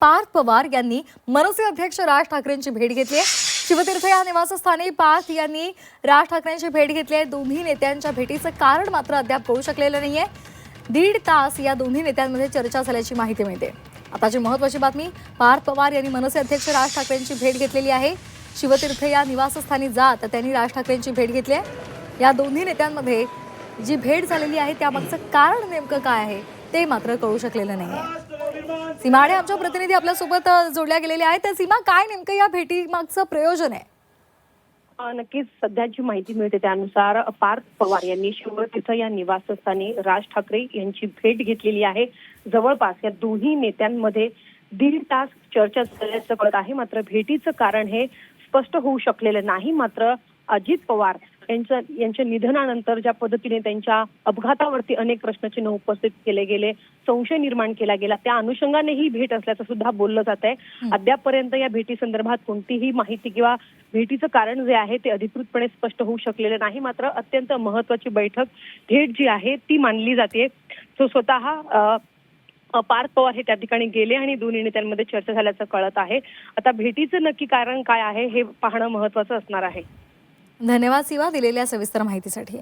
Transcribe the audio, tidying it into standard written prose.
पार्थ पवार यांनी मनसे अध्यक्ष राज ठाकरेंची भेट घेतली आहे। शिवतीर्थ या निवासस्थानी पार्थ यांनी राज ठाकरेंची भेट घेतली आहे। दोन्ही नेत्यांच्या भेटीचं कारण मात्र अद्याप कळू शकलेलं नाहीये। 1.5 तास या दोन्ही नेत्यांमध्ये चर्चा झाल्याची माहिती मिळते। आताची महत्त्वाची बातमी, पार्थ पवार यांनी मनसे अध्यक्ष राज ठाकरेंची भेट घेतलेली आहे। शिवतीर्थ या निवासस्थानी जात त्यांनी राज ठाकरेंची भेट घेतली आहे। या दोन्ही नेत्यांमध्ये जी भेट झालेली आहे त्यामागचं कारण नेमकं काय आहे ते मात्र कळू शकलेलं नाहीये। सीमाडे आमच्या प्रतिनिधी आपल्यासोबत जोडल्या गेलेले आहेत। तर सीमा, काय नेमकं या भेटीमागचं प्रयोजन आहे? नक्कीच सध्याची माहिती मिळते त्यानुसार पार्थ पवार यांनी शिवतीर्थ या निवासस्थानी राज ठाकरे यांची भेट घेतलेली आहे। जवळपास या दोन्ही नेत्यांमध्ये 1.5 तास चर्चा झाल्याचं कळत आहे। मात्र भेटीचं कारण हे स्पष्ट होऊ शकलेलं नाही। मात्र अजित पवार यांच्या निधनानंतर ज्या पद्धतीने त्यांच्या अपघातावरती अनेक प्रश्नचिन्ह उपस्थित केले गेले, संशय निर्माण केला गेला, त्या अनुषंगाने ही भेट असल्याचं सुद्धा बोललं जात आहे। अद्यापपर्यंत या भेटी संदर्भात कोणतीही माहिती किंवा भेटीचं कारण जे आहे ते अधिकृतपणे स्पष्ट होऊ शकलेलं नाही। मात्र अत्यंत महत्त्वाची बैठक, भेट जी आहे ती मानली जाते। स्वतः पार्थ पवार हे त्या ठिकाणी गेले आणि दोन्ही नेत्यांमध्ये चर्चा झाल्याचं कळत आहे। आता भेटीचं नक्की कारण काय आहे हे पाहणं महत्त्वाचं असणार आहे। धन्यवाद सीमा, दिलेल्या सविस्तर माहितीसाठी।